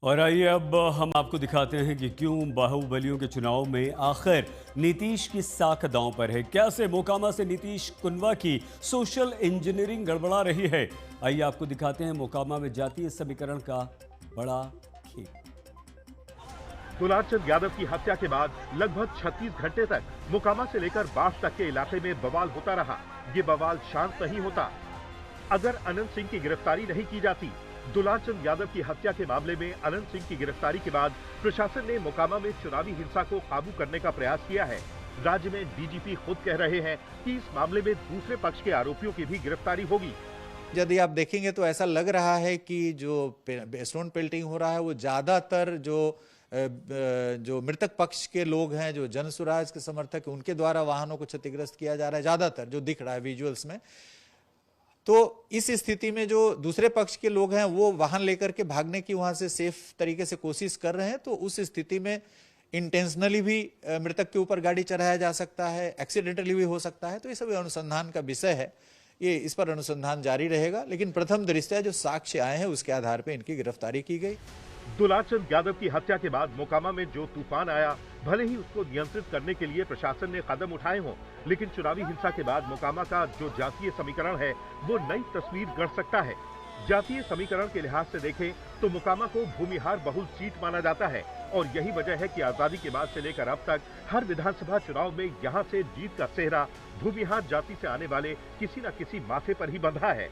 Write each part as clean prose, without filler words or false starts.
और आइए अब हम आपको दिखाते हैं कि क्यों बाहुबलियों के चुनाव में आखिर नीतीश की साख दांव पर है। कैसे मोकामा से नीतीश कुनवा की सोशल इंजीनियरिंग गड़बड़ा रही है। आइए आपको दिखाते हैं मोकामा में जातीय समीकरण का बड़ा खेल। दुलारचंद यादव की हत्या के बाद लगभग 36 घंटे तक मोकामा से लेकर बाढ़ तक के इलाके में बवाल होता रहा। ये बवाल शांत नहीं होता अगर अनंत सिंह की गिरफ्तारी नहीं की जाती। दुलारचंद यादव की हत्या के मामले में अनंत सिंह की गिरफ्तारी के बाद प्रशासन ने मोकामा में चुनावी हिंसा को काबू करने का प्रयास किया है। राज्य में डीजीपी खुद कह रहे हैं कि इस मामले में दूसरे पक्ष के आरोपियों की भी गिरफ्तारी होगी। यदि आप देखेंगे तो ऐसा लग रहा है कि जो स्टोन पेल्टिंग हो रहा है वो ज्यादातर जो मृतक पक्ष के लोग हैं, जो जन स्वराज के समर्थक, उनके द्वारा वाहनों को क्षतिग्रस्त किया जा रहा है, ज्यादातर जो दिख रहा है विजुअल्स में। तो इस स्थिति में जो दूसरे पक्ष के लोग हैं वो वाहन लेकर के भागने की वहां से सेफ तरीके से कोशिश कर रहे हैं। तो उस स्थिति में इंटेंशनली भी मृतक के ऊपर गाड़ी चढ़ाया जा सकता है, एक्सीडेंटली भी हो सकता है। तो ये सब अनुसंधान का विषय है, ये इस पर अनुसंधान जारी रहेगा। लेकिन प्रथम दृष्टया जो साक्ष्य आए हैं उसके आधार पर इनकी गिरफ्तारी की गई। दुलारचंद यादव की हत्या के बाद मोकामा में जो तूफान आया, भले ही उसको नियंत्रित करने के लिए प्रशासन ने कदम उठाए हों, लेकिन चुनावी हिंसा के बाद मोकामा का जो जातीय समीकरण है वो नई तस्वीर गढ़ सकता है। जातीय समीकरण के लिहाज से देखें तो मोकामा को भूमिहार बहुल सीट माना जाता है और यही वजह है कि आजादी के बाद से लेकर अब तक हर विधानसभा चुनाव में यहाँ से जीत का सेहरा भूमिहार जाति से आने वाले किसी न किसी माथे पर ही बंधा है।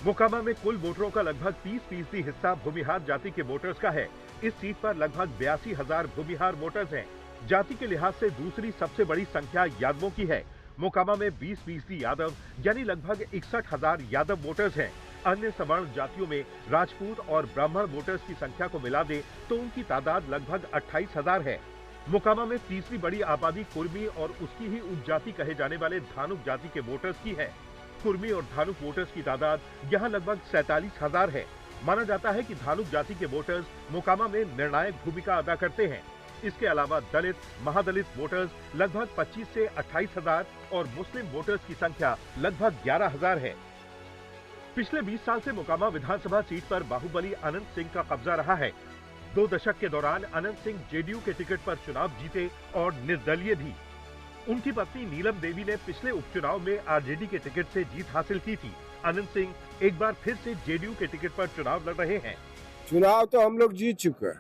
मोकामा में कुल वोटरों का लगभग 30% हिस्सा भूमिहार जाति के वोटर्स का है। इस सीट पर लगभग 82,000 भूमिहार वोटर्स हैं। जाति के लिहाज से दूसरी सबसे बड़ी संख्या यादवों की है। मोकामा में 20% यादव यानी लगभग 61,000 यादव वोटर्स हैं। अन्य सवर्ण जातियों में राजपूत और ब्राह्मण वोटर्स की संख्या को मिला दे तो उनकी तादाद लगभग 28,000 है। मोकामा में तीसरी बड़ी आबादी कुर्मी और उसकी ही उपजाति कहे जाने वाले धानुक जाति के वोटर्स की है। कुर्मी और धानुक वोटर्स की तादाद यहाँ लगभग 47,000 है। माना जाता है कि धानुक जाति के वोटर्स मोकामा में निर्णायक भूमिका अदा करते हैं। इसके अलावा दलित, महादलित वोटर्स लगभग 25 से 28,000 और मुस्लिम वोटर्स की संख्या लगभग 11,000 है। पिछले 20 साल से मोकामा विधानसभा सीट पर बाहुबली अनंत सिंह का कब्जा रहा है। 2 दशक के दौरान अनंत सिंह जेडीयू के टिकट पर चुनाव जीते और निर्दलीय भी। उनकी पत्नी नीलम देवी ने पिछले उपचुनाव में आरजेडी के टिकट से जीत हासिल की थी। अनंत सिंह एक बार फिर से जेडीयू के टिकट पर चुनाव लड़ रहे हैं। चुनाव तो हम लोग जीत चुके हैं,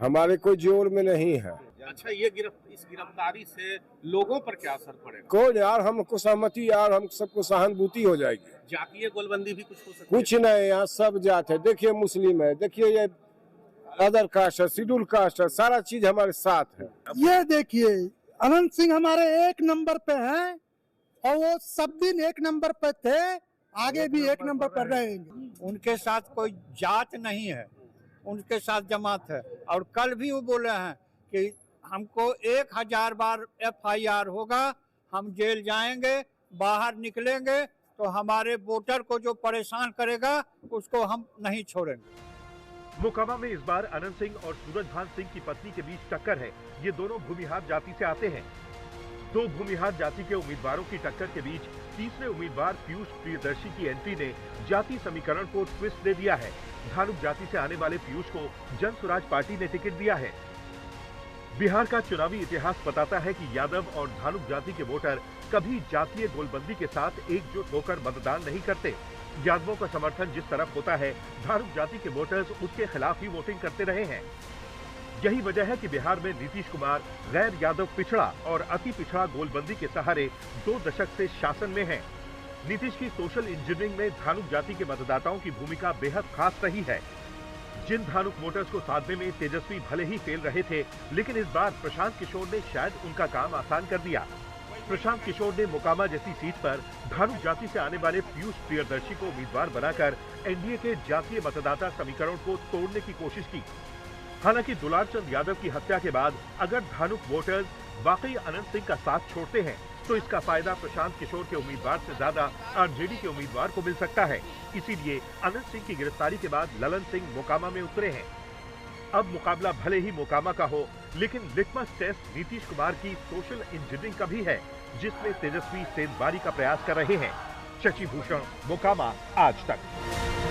हमारे कोई जोर में नहीं है। अच्छा, ये इस गिरफ्तारी से लोगों पर क्या असर पड़ेगा? कोई यार, हमको सहमति यार, हम सबको सहानुभूति हो जाएगी। जातीय गोलबंदी भी कुछ हो सकती है? कुछ नहीं, यहाँ सब जात है। देखिए मुस्लिम है, देखिए ये अदर कास्ट है, शेड्यूल कास्ट है, सारा चीज हमारे साथ है। ये देखिए अनंत सिंह हमारे 1 नंबर पे हैं और वो सब दिन 1 नंबर पे थे, आगे भी 1 नंबर पर रहेंगे। उनके साथ कोई जात नहीं है, उनके साथ जमात है। और कल भी वो बोले हैं कि हमको 1000 बार FIR होगा, हम जेल जाएंगे, बाहर निकलेंगे तो हमारे वोटर को जो परेशान करेगा उसको हम नहीं छोड़ेंगे। मोकामा में इस बार अनंत सिंह और सूरजभान सिंह की पत्नी के बीच टक्कर है। ये दोनों भूमिहार जाति से आते हैं। 2 भूमिहार जाति के उम्मीदवारों की टक्कर के बीच तीसरे उम्मीदवार पीयूष प्रियदर्शी की एंट्री ने जाति समीकरण को ट्विस्ट दे दिया है। धानुक जाति से आने वाले पीयूष को जन स्वराज पार्टी ने टिकट दिया है। बिहार का चुनावी इतिहास बताता है कि यादव और धानुक जाति के वोटर कभी जातीय गोलबंदी के साथ एकजुट होकर मतदान नहीं करते। यादवों का समर्थन जिस तरफ होता है, धानुक जाति के वोटर्स उसके खिलाफ ही वोटिंग करते रहे हैं। यही वजह है कि बिहार में नीतीश कुमार गैर यादव पिछड़ा और अति पिछड़ा गोलबंदी के सहारे 2 दशक से शासन में हैं। नीतीश की सोशल इंजीनियरिंग में धानुक जाति के मतदाताओं की भूमिका बेहद खास रही है। जिन धानुक वोटर्स को साधने में तेजस्वी भले ही फेल रहे थे, लेकिन इस बार प्रशांत किशोर ने शायद उनका काम आसान कर दिया। प्रशांत किशोर ने मोकामा जैसी सीट पर धानुक जाति से आने वाले पीयूष प्रियदर्शी को उम्मीदवार बनाकर एनडीए के जातीय मतदाता समीकरण को तोड़ने की कोशिश की। हालांकि दुलारचंद यादव की हत्या के बाद अगर धानुक वोटर्स वाकई अनंत सिंह का साथ छोड़ते हैं तो इसका फायदा प्रशांत किशोर के उम्मीदवार से ज्यादा आरजेडी के उम्मीदवार को मिल सकता है। इसीलिए अनंत सिंह की गिरफ्तारी के बाद ललन सिंह मोकामा में उतरे हैं। अब मुकाबला भले ही मोकामा का हो, लेकिन लिटमस टेस्ट नीतीश कुमार की सोशल इंजीनियरिंग का भी है, जिसमें तेजस्वी सेंधमारी का प्रयास कर रहे हैं। शशि भूषण, मोकामा, आज तक।